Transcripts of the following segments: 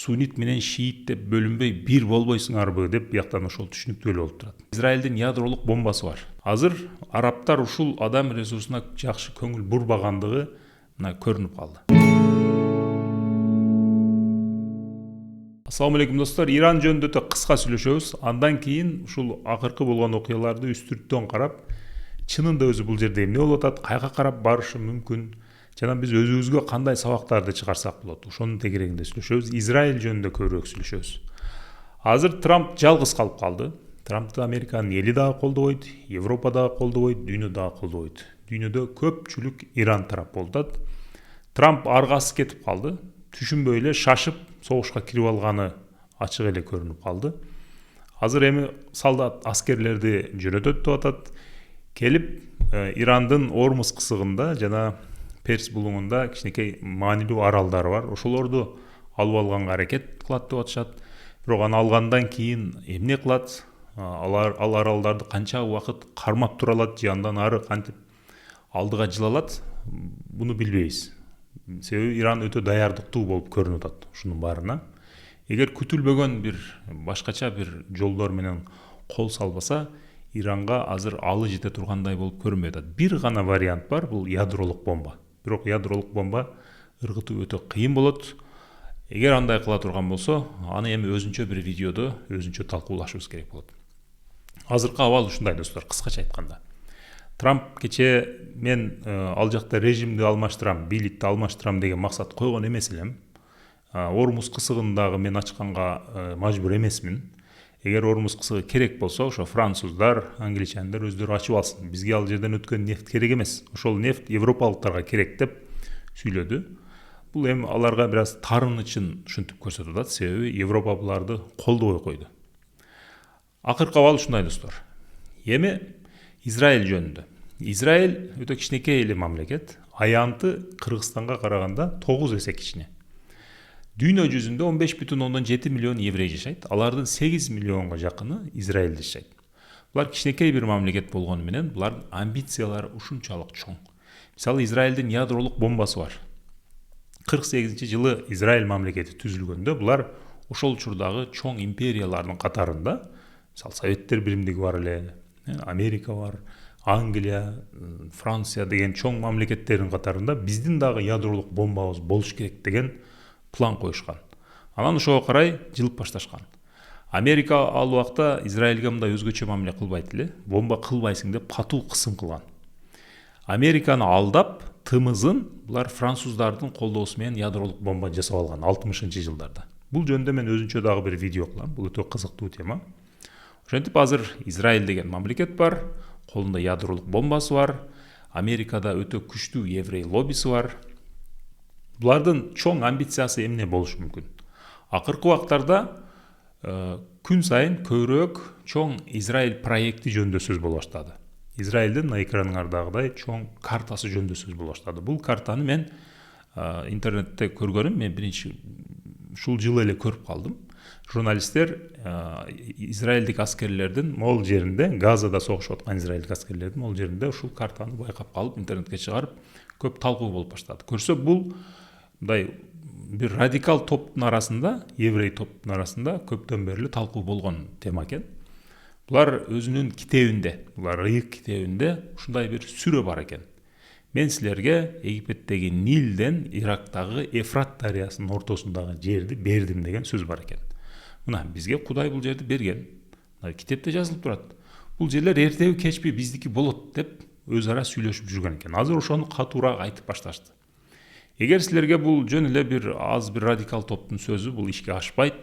суннит менен шиит деп бөлүнбөй бир болбойсуңарбы деп бияктан ошол түшүнүктүү болуп турат. Израилдин ядролук бомбасы бар. Азыр арабтар ушул адам ресурсуна жакшы көңүл бурбагандыгы мына көрүнүп калды. Assalamu alaikum достор, Иран жөнүндө да кыска сүйлөшөбүз. Андан кийин ушул акыркы болгон окуяларды үстүрттөн карап, чынында өзү бул жерде эмне болуп атат, кайга карап барышы мүмкүн, жана биз өзүбүзгө кандай сабактарды чыгарсак болот. Ошонун тегерегинде сүйлөшөбүз. Израиль жөнүндө көбүрөөк сүйлөшөбүз. Азыр Трамп жалгыз калып калды. Трампты Американын эли дагы колдобойт, Европа дагы колдобойт, дүйнө дагы колдобойт. Дүйнөдө көпчүлүк Иран тарап болуп атат. Трамп аргасы кетип калды. Түшүнбөй эле шашып согушка кирип алганы ачык эле көрүнүп калды. Азыр эми солдат аскерлерди жөнөтөт деп атат. Келип Ирандын Ормуз кысыгында жана Перс булуңунда кичинекей маанилүү аралдары бар. Ошолорду алып алганга аракет кылат деп атышат. Бирок аны алгандан кийин эмне кылат? Ал аралдарды канча убакыт кармап тура алат же андан ары кантип алдыга жыла алат? Буну билбейбиз. Себеби Иран өтө даярдыктуу болуп көрүнүп атат ушунун баарына. Эгер күтүлбөгөн бир башкача бир жолдор менен кол салбаса, Иранга азыр алы жете тургандай болуп көрүнбөй атат. Бир гана вариант бар, бул ядролук бомба. Бирок ядролук бомба ыргытуу өтө кыйын болот. Эгер андай кыла турган болсо, аны эми өзүнчө бир видеодо өзүнчө талкуулашыбыз керек болот. Азыркы абал ушундай достор, кыскача айтканда. Трамп кече мен ал жакта режимди алмаштырам, бийликти алмаштырам деген максат койгон эмес элем. Ормуз кысыгындагы мен ачканга мажбур эмесмин. Эгер Ормуз кысыгы керек болсо, ошо француздар, англичандар өздөрү ачып алсын. Бизге ал жерден өткөн нефт керек эмес. Ошол нефт европалыктарга керек деп сүйлөдү. Бул эми аларга бир аз таарынычын ушинтип көрсөтүп атат, себеби Европа буларды колдобой койду. Акыркы абал ушундай достор. Эми Израиль жөнүндө. Израиль өтө кичинекей эле мамлекет. Аянты Кыргызстанга караганда 9 эсе кичине. Дүйнө жүзүндө 15,7 миллион еврей жашайт. Алардын 8 миллионго жакыны Израилде жашайт. Булар кичинекей бир мамлекет болгону менен булардын амбициялары ушунчалык чоң. Мисалы, Израилдин ядролук бомбасы бар. 48-жылы Израиль мамлекети түзүлгөндө булар ошол учурдагы чоң империялардын катарында, мисалы, Советтер Биримдиги бар эле, Америка бар, Англия, Франция деген чоң мамлекеттердин катарында биздин дагы ядролук бомбабыз болуш керек деген план коюшкан. Анан ошого карай жылып башташкан. Америка ал убакта Израилге мындай өзгөчө мамиле кылбайт эле, бомба кылбайсың деп катуу кысым кылган. Американы алдап, тымызын булар француздардын колдоосу менен ядролук бомба жасап алган 60-жылдарда. Бул жөнүндө мен өзүнчө дагы бир видео кылам. Бул өтө кызыктуу тема. Ошентип азыр Израиль деген мамлекет бар, колунда ядролук бомбасы бар, Америкада өтө күчтүү еврей лоббиси бар. Булардын чоң амбициясы эмне болушу мүмкүн? Акыркы убактарда күн сайын көбүрөөк чоң Израиль проекти жөнүндө сөз боло баштады. Израилдин мына экраныңардагыдай чоң картасы жөнүндө сөз боло баштады. Бул картаны мен интернетте көргөнүм, мен биринчи ушул жылы эле көрүп калдым. Журналисттер Израилдик аскерлердин могул жеринде, Газада согушуп аткан Израилдик аскерлердин могул жеринде ушул картаны байкап калып, интернетке чыгарып, көп талкуу болуп баштады. Көрсө, бул мындай бир радикал топтун арасында, еврей топтун арасында көптөн бери талкуу болгон тема экен. Булар өзүнүн китебинде, булар ыйык китебинде ушундай бир сүрө бар экен. Мен силерге Египеттеги Нилден Ирактагы Эфрат дарыясынын ортосундагы жерди бердим деген сөз бар экен. Мына бизге Кудай бул жерди берген. Китепте жазылып турат. Бул жерлер эртеби кечпи биздики болот деп өз ара сүйлөшүп жүргөн экен. Азыр ошону катуураак айтып башташты. Эгер силерге бул жөн эле бир радикал топтун сөзү, бул ишке ашпайт,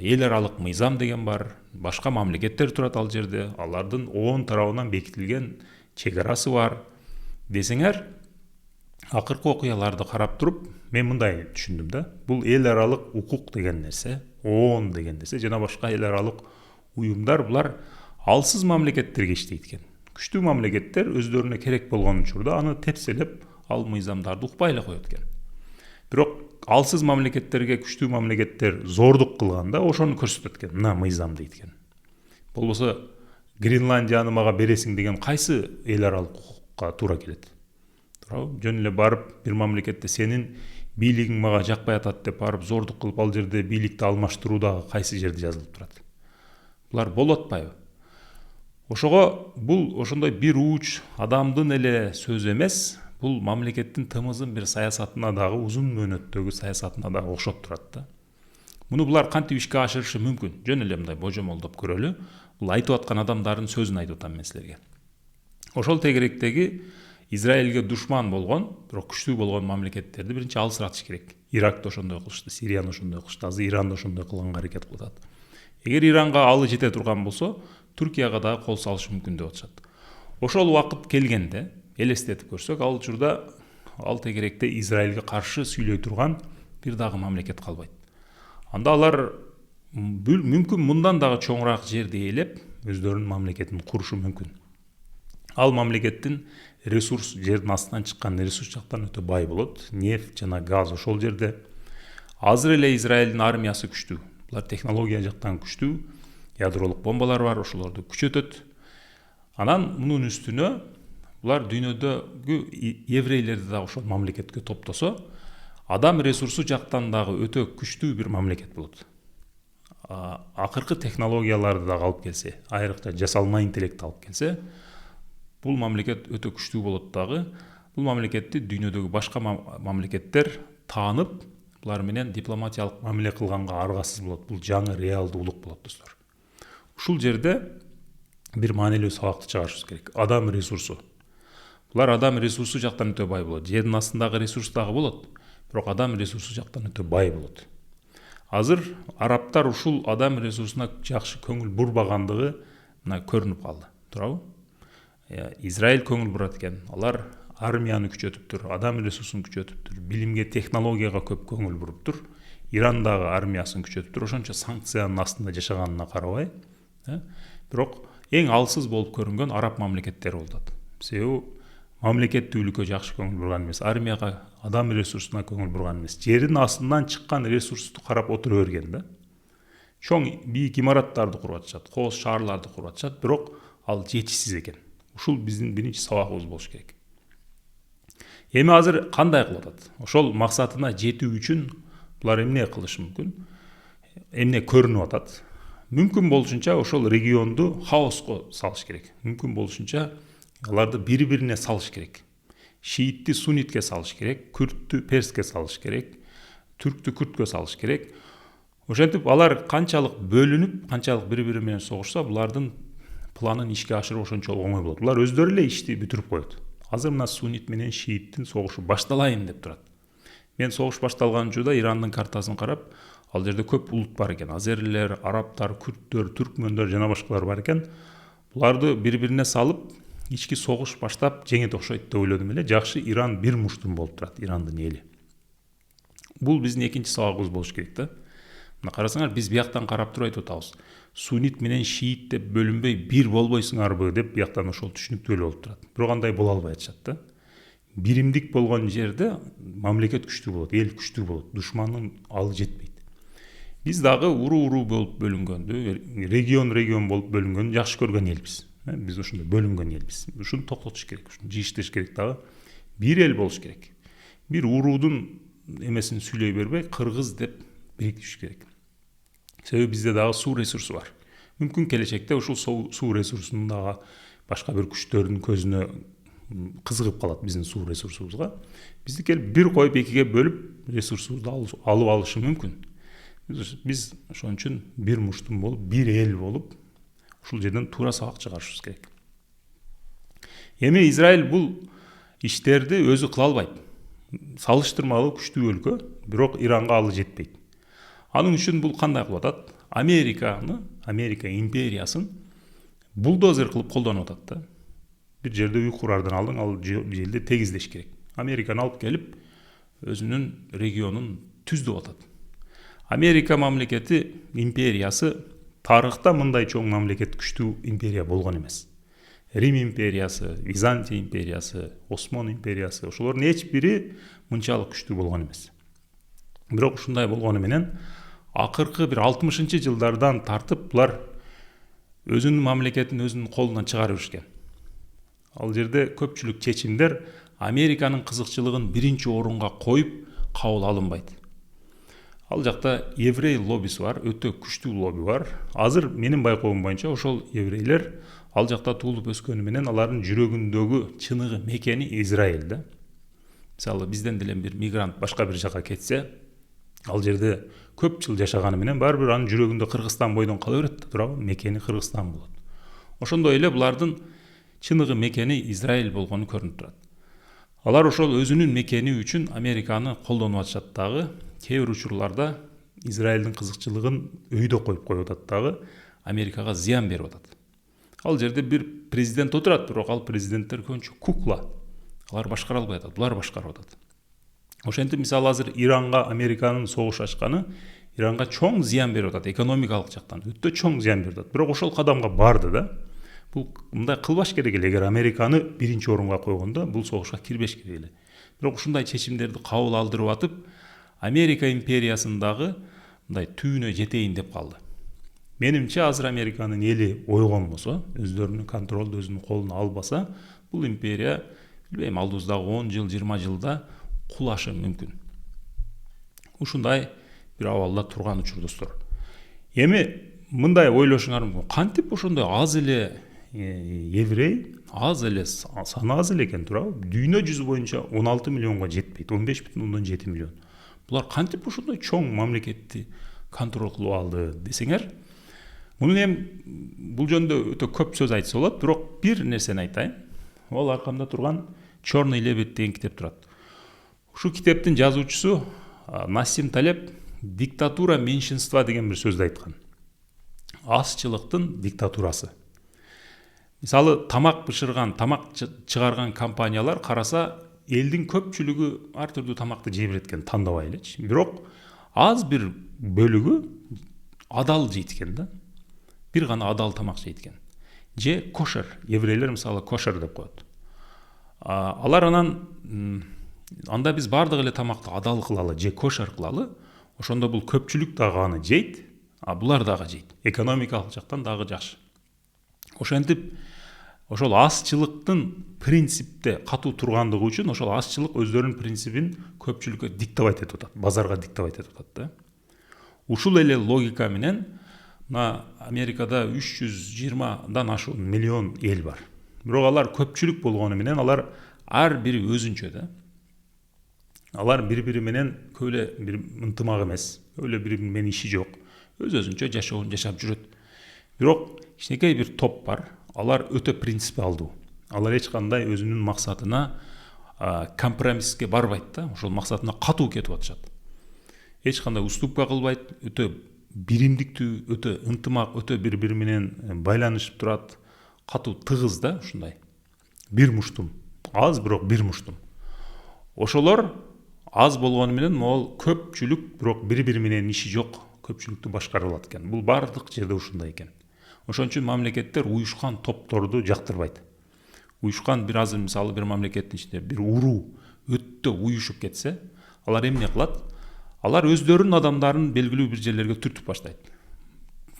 эл аралык мыйзам деген бар, башка мамлекеттер турат ал жерде, алардын 10 тарабынан бекитилген чегарасы бар десеңер, акыркы окуяларды карап туруп, мен мындай түшүндүм да. Бул эл аралык укук деген нерсе, ООН деген нерсе жана башка эл аралык уюмдар, булар алсыз мамлекеттерге иштейт экен. Күчтүү мамлекеттер өздөрүнө керек болгон учурда аны тепселеп, ал мыйзамдарды укпай эле коет экен. Бирок алсыз мамлекеттерге күчтүү мамлекеттер зордук кылганда ошону көрсөтөт экен, мына мыйзам дейт экен. Болбосо Гренландияны мага бересиң деген кайсы эл аралык укукка туура келет? Туурабы? Жөн эле барып бир мамлекетте сенин бийлигиң мага жакпай атат деп барып зордук кылып ал жерде бийликти алмаштыруу дагы кайсы жерде жазылып турат? Булар болуп атпайбы? Ошого бул ошондой бир ууч адамдын эле сөзү эмес, бул мамлекеттин тымызын бир саясатына дагы, узун мөөнөттөгү саясатына дагы окшоп турат да. Муну булар кантип ишке ашырышы мүмкүн? Жөн эле мындай божомолдоп көрөлү. Бул айтып аткан адамдардын сөзүн айтып атам мен силерге. Ошол тегеректеги Израилге душман болгон, бирок күчтүү болгон мамлекеттерди биринчи алысыратыш керек. Иракты ошондой кылышты, Сирияны ошондой кылышты, азыр Иранды ошондой кылганга аракет кылып атат. Эгер Иранга алы жете турган болсо, Түркияга дагы кол салышы мүмкүн деп атышат. Ошол убакыт келгенде элестетип көрсөк, ал учурда ал тегеректе Израилге каршы сүйлөй турган бир дагы мамлекет калбайт. Анда алар мүмкүн мындан дагы чоңураак жерди ээлеп, өздөрүнүн мамлекетин курушу мүмкүн. Ал мамлекеттин ресурс, жердин астынан чыккан ресурс жактан өтө бай болот. Нефть жана газ ошол жерде. Азыр эле Израилдин армиясы күчтүү. Булар технология жактан күчтүү. Ядролук бомбалар бар, ошолорду күчөтөт. Анан мунун үстүнө булар дүйнөдөгү еврейлерди дагы ошол мамлекетке топтосо, адам ресурсу жактан дагы өтө күчтүү бир мамлекет болот. Акыркы технологияларды дагы алып келсе, айрыкча жасалма интеллект алып келсе, бул мамлекет өтө күчтүү болот дагы. Бул мамлекетти дүйнөдөгү башка мамлекеттер таанып, булар менен дипломатиялык мамиле кылганга аргасыз болот. Бул жаңы реалдуулук болот, достор. Ушул жерде бир маанилүү сабакты чыгарышыбыз керек. Адам ресурсу. Булар адам ресурсу жактан өтө бай болот. Жердин астындагы ресурс дагы болот, бирок адам ресурсу жактан өтө бай болот. Азыр арабтар ушул адам ресурсуна жакшы көңүл бурбагандыгы мына көрүнүп калды. Туурабы? Израиль көңүл бурат экен. Алар армияны күчөтүптүр, адам ресурсун күчөтүптүр, билимге, технологияга көп көңүл буруптур. Иран дагы армиясын күчөтүптүр. Ошончо санкциянын астында жашаганына карабай, бирок эң алсыз болуп көрүнгөн араб мамлекеттери болот. Себеби мамлекеттүүлүккө жакшы көңүл бурган эмес, армияга, адам ресурсуна көңүл бурган эмес. Жердин астынан чыккан ресурсту карап отура берген да. Чоң бийик имараттарды куруп атышат, кооз шаарларды куруп атышат, бирок ал жетишсиз экен. Ушул биздин биринчи сабагыбыз болуш керек. Эми азыр кандай кылып атат? Ошол максатына жетүү үчүн булар эмне кылышы мүмкүн? Эмне көрүнүп атат? Мүмкүн болушунча ошол регионду хаоско салыш керек. Мүмкүн болушунча аларды бири-бирине салыш керек. Шиитти суннитке салыш керек, күрттү перске салыш керек, түрктү күрткө салыш керек. Ошентип алар канчалык бөлүнүп, канчалык бири-бири менен согушса, булардын планын ишке ашыруу ошончо оңой болот. Булар өздөрү эле ишти бүтүрүп коет. Азыр мына суннит менен шииттин согушу башталайын деп турат. Мен согуш башталган учурда Ирандын картасын карап, ал жерде көп улут бар экен. Азерлер, арабтар, күрттөр, түркмөндөр жана башкалар бар экен. Буларды бири-бирине салып, ички согуш баштап жеңет окшойт деп ойлодум эле. Жакшы, Иран бир муштум болуп турат, Ирандын эли. Бул биздин экинчи сабагыбыз болуш керек да. Мына карасаңар, биз бияктан карап туруп айтып атабыз. Суннит менен шиит деп бөлүнбөй бир болбойсуңарбы деп бияктан ошол түшүнүктүү эле болуп турат. Бирок андай боло албай атышат да. Биримдик болгон жерде мамлекет күчтүү болот, эл күчтүү болот, душмандын алы жетпейт. Биз дагы уруу болуп бөлүнгөндү, регион болуп бөлүнгөндү жакшы көргөн элбиз. Биз ошондой бөлүнгөн элбиз. Ушуну токтотуш керек, ушуну жыйыштырыш керек дагы. Бир эл болуш керек. Бир уруудун эмесин сүйлөй бербей, кыргыз деп бириктиш керек. Себеби бизде дагы суу ресурсу бар. Мүмкүн келечекте ушул суу ресурсунун дагы башка бир күчтөрдүн көзүнө кызыгып калат биздин суу ресурсубузга. Биздики эл бир коюп экиге бөлүп ресурсубузду алып алышы мүмкүн. Биз ошон үчүн бир муштум болуп, бир эл болуп, ушул жерден туура сабак чыгарышыбыз керек. Эми Израиль бул иштерди өзү кыла албайт. Салыштырмалуу күчтүү өлкө, бирок Иранга алы жетпейт. Анын үчүн бул кандай кылып атат? Америка империясын булдозер кылып колдонуп атат да. Бир жерде үй курардан алдын ал жерди тегиздеш керек. Американы алып келип өзүнүн регионун түздүп атат. Америка мамлекети, империясы тарыхта мындай чоң мамлекет, күчтүү империя болгон эмес. Рим империясы, Византия империясы, Осман империясы, ошолордун эч бири мынчалык күчтүү болгон эмес. Бирок ушундай болгону менен акыркы бир 60-жылдардан тартып булар өзүнүн мамлекетин өзүнүн колунан чыгарып жүрүшкөн. Ал жерде көпчүлүк чечимдер Американын кызыкчылыгын биринчи орунга коюп, кабыл алынбайт. Ал жакта еврей лоббиси бар, өтө күчтүү лобби бар. Азыр менин байкоом боюнча ошол еврейлер ал жакта туулуп өскөнү менен алардын жүрөгүндөгү чыныгы мекени Израиль да. Мисалы бизден деле бир мигрант башка бир жака кетсе, ал жерде көп жыл жашаганы менен баары бир анын жүрөгүндө Кыргызстан бойдон кала берет да, туурабы? Мекени Кыргызстан болот. Ошондой эле булардын чыныгы мекени Израиль болгону көрүнүп турат. Алар ошол өзүнүн мекени үчүн Американы колдонуп атышат дагы. Кээ бир учурларда Израилдин кызыкчылыгын өйдө коюп коюп атат дагы, Америкага зыян берип атат. Ал жерде бир президент отурат, бирок ал президенттер көбүнчө кукла. Алар башкара албай атат, булар башкарып атат. Ошентип мисалы азыр Иранга Американын согуш ачканы Иранга чоң зыян берип атат, экономикалык жактан өтө чоң зыян берип атат. Бирок ошол кадамга барды да. Бул мындай кылбаш керек эле, эгер Американы биринчи орунга койгондо бул согушка кирбеш керек эле. Бирок ушундай чечимдерди кабыл алдырып атып, Америка империясындагы мындай түбүнө жетейин деп калды. Менимче азыр Американын эли ойгонбосо, өздөрүнүн контролду өзүнүн колуна албаса, бул империя билбейм, алдыбыздагы 10 жыл, 20 жылда кулашы мүмкүн. Ушундай бир абалда турган учур достор. Эми мындай ойлошуңар мүмкүн. Кантип ошондой аз эле еврей, аз эле саны аз эле экен, туурабы? Дүйнө жүзү боюнча 16 миллионго жетпейт, 15,7 миллион. Булар кантип ошондой чоң мамлекетти контроль кылып алды десеңер, муну эми бул жөнүндө өтө көп сөз айтса болот, бирок бир нерсени айтайын. Ол аркамда турган Черный лебедь деген китеп турат. Ушу китептин жазуучусу Насим Талеб диктатура меньшинства деген бир сөздү айткан. Азчылыктын диктатурасы. Мисалы тамак бышырган, тамак чыгарган компаниялар караса элдин көпчүлүгү ар түрдүү тамакты жей берет экен, тандабай элечи. Бирок аз бир бөлүгү адал жейт экен да. Бир гана адал тамак жейт экен. Же кошер, еврейлер мисалы кошер деп коет. Алар анан анда биз бардык эле тамакты адал кылалы, же кошер кылалы, ошондо бул көпчүлүк дагы аны жейт, а булар дагы жейт. Экономикалык жактан дагы жакшы. Ошентип ошол азчылыктын принципте катуу тургандыгы үчүн ошол азчылык өздөрүнүн принцибин көпчүлүккө диктовать этип атат, базарга диктовать этип атат да. Ушул эле логика менен мына Америкада 320дан ашуун миллион эл бар. Бирок алар көпчүлүк болгону менен алар ар бири өзүнчө да. Алар бири-бири менен көйлө бир ынтымак эмес, көйлө бири менен иши жок. Өз-өзүнчө жашоон жашап жүрөт. Бирок кичинекей бир топ бар. Алар өтө принципиалдуу. Алар эч кандай өзүнүн максатына компромисске барбайт да, ошол максатына катуу кетип атышат. Эч кандай уступка кылбайт, өтө биримдиктүү, өтө ынтымак, өтө бири-бири менен байланышып турат, катуу тыгыз да, ушундай. Бир муштум, аз бирок бир муштум. Ошолор аз болгону менен могул көпчүлүк, бирок бири-бири менен иши жок, көпчүлүктү башкара алат экен. Бул бардык жерде ушундай экен. Ошон үчүн мамлекеттер уюшкан топторду жактырбайт. Уюшкан бир азыр мисалы бир мамлекеттин ичинде бир уруу өтө уюшуп кетсе, алар эмне кылат? Алар өздөрүнүн адамдарын белгилүү бир жерлерге түртүп баштайт.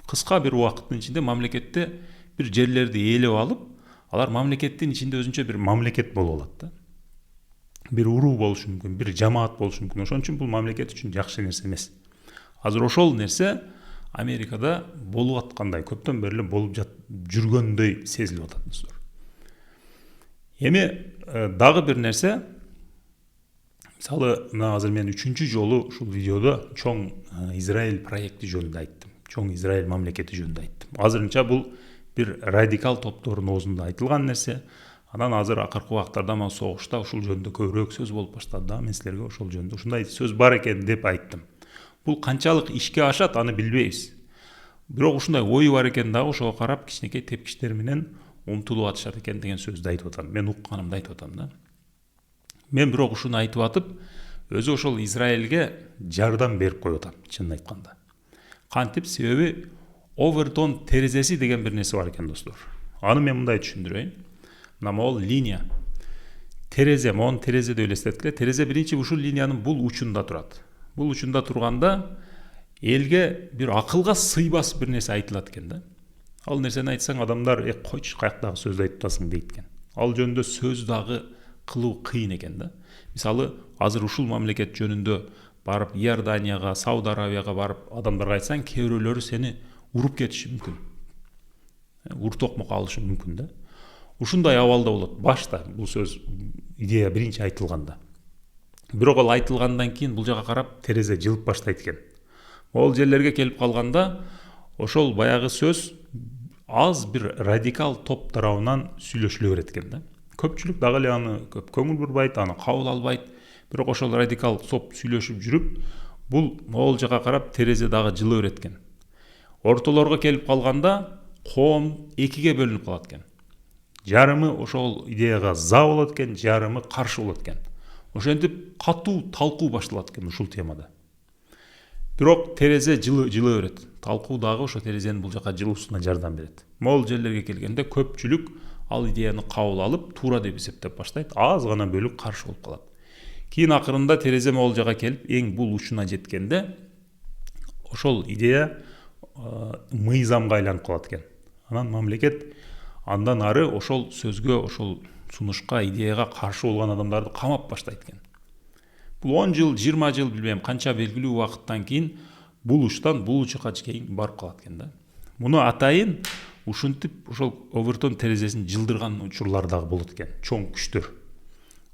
Кыска бир убакыттын ичинде мамлекетте бир жерлерди ээлеп алып, алар мамлекеттин ичинде өзүнчө бир мамлекет болуп алат да. Бир уруу болушу мүмкүн, бир жамаат болушу мүмкүн. Ошон үчүн бул мамлекет үчүн жакшы нерсе эмес. Азыр ошол нерсе Америкада болуп аткандай, көптөн бери болуп жүргөндөй сезилип атат достор. Эми дагы бир нерсе, мисалы мына азыр мен 3-чү жолу ушул видеодо чоң Израиль проекти жөнүндө айттым. Чоң Израиль мамлекети жөнүндө айттым. Азырынча бул бир радикал топтордун оозунда айтылган нерсе. Анан азыр акыркы убактарда мына согушта ушул жөнүндө көбүрөөк сөз болуп баштады да. Мен силерге ошол жөнүндө ушундай сөз бар экен деп айттым. Бул канчалык ишке ашат, аны билбейбиз. Бирок ушундай ой бар экен дагы, ошого карап кичинекей тепкичтер менен умтулуп атышат экен деген сөздү айтып атам. Мен укканымды айтып атам да. Мен бирок ушуну айтып атып, өзү ошол Израилге жардам берип коюп атам, чынын айтканда. Кантип? Себеби Овертон терезеси деген бир нерсе бар экен достор. Аны мен мындай түшүндүрөйүн. Мына могул линия. Терезе, могу терезе деп элестеткиле. Терезе биринчи ушул линиянын бул учунда турат. Бул учунда турганда элге бир акылга сыйбас бир нерсе айтылат экен да. Ал нерсени айтсаң адамдар койчу, каяктагы сөздү айтып атасың дейт экен. Ал жөнүндө сөз дагы кылуу кыйын экен да. Мисалы азыр ушул мамлекет жөнүндө барып Иорданияга, Сауд Арабияга барып адамдарга айтсаң, кээ бирөөлөрү сени уруп кетиши мүмкүн. Ур токмок алышы мүмкүн да. Ушундай абалда болот башта бул сөз идея биринчи айтылганда. Бирок ал айтылгандан кийин бул жака карап терезе жылып баштайт экен. Ол жерлерге келип калганда ошол баягы сөз аз бир радикал топ тарабынан сүйлөшүлө берет экен да. Көпчүлүк дагы эле аны көп көңүл бурбайт, аны кабыл албайт. Бирок ошол радикал топ сүйлөшүп жүрүп, бул могул жака карап терезе дагы жылы берет экен. Ортолорго келип калганда коом экиге бөлүнүп калат экен. Жарымы ошол идеяга за болот экен, жарымы каршы болот экен. Ошентип катуу талкуу башталат экен ушул темада. Бирок терезе жылы берет. Талкуу дагы ошо терезенин бул жака жылуусуна жардам берет. Могул жерлерге келгенде көпчүлүк ал идеяны кабыл алып, туура деп эсептеп баштайт, аз гана бөлүк каршы болуп калат. Кийин акырында терезе могул жака келип, эң бул учуна жеткенде ошол идея мыйзамга айланып калат экен. Анан мамлекет андан ары ошол сөзгө, ошол сунушка, идеяга каршы болгон адамдарды камап баштайт экен. Бул 10 жыл, 20 жыл билбейм канча белгилүү убакыттан кийин бул учтан бул учка чейин барып калат экен да. Муну атайын ушинтип ошол Овертон терезесин жылдырган учурлар дагы болот экен, чоң күчтөр.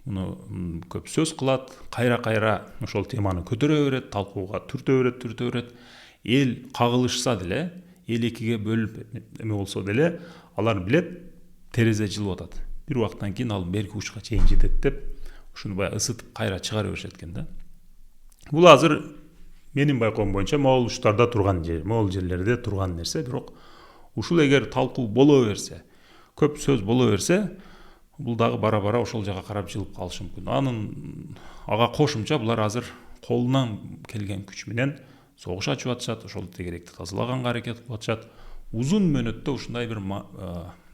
Муну көп сөз кылат, кайра ошол теманы көтөрө берет, талкууга түртө берет. Эл кагылышса деле, эл экиге бөлүнүп эме болсо деле, алар билет терезе жылып атат. Бир убакыттан кийин ал берки учка чейин жетет деп, ушуну баягы ысытып кайра чыгара беришет экен да. Бул азыр менин байкоом боюнча могул учтарда турган же, могул жерлерде турган нерсе, бирок ушул эгер талкуу боло берсе, көп сөз боло берсе, бул дагы бара ошол жака карап жылып калышы мүмкүн. Ага кошумча булар азыр колунан келген күч менен согуш ачып атышат, ошол тегеректи тазалаганга аракет кылып атышат. Узун мөөнөттө ушундай бир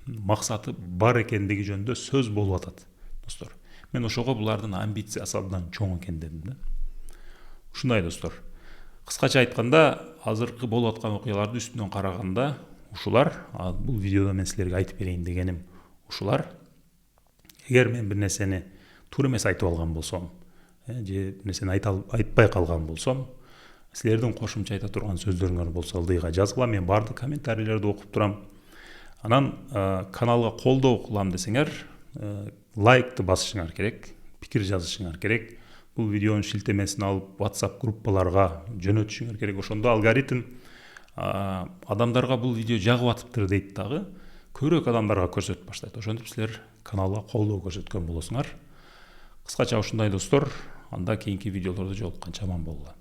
максаты бар экендиги жөнүндө сөз болуп атат, достор. Мен ошого булардын амбициясы абдан чоң экен дедим да. Ушундай, достор. Кыскача айтканда, азыркы болуп аткан окуяларды үстүнөн караганда ушулар, бул видеодо мен силерге айтып берейин дегеним ушулар. Эгер мен бир нерсени туура эмес айтып алган болсом, же бир нерсени айтпай калган болсом, силердин кошумча айта турган сөздөрүңөр болсо ылдыйга жазгыла, мен бардык комментарийлерди окуп турам. Анан каналга колдоо кылам десеңер, лайкты басышыңар керек, пикир жазышыңар керек. Бул видеонун шилтемесин алып WhatsApp группаларга жөнөтүшүңөр керек. Ошондо алгоритм адамдарга бул видео жагып атыптыр дейт дагы, көбүрөөк адамдарга көрсөтүп баштайт. Ошентип силер каналга колдоо көрсөткөн болосуңар. Кыскача ушундай, достор. Анда кийинки видеолордо жолукканча аман болгула.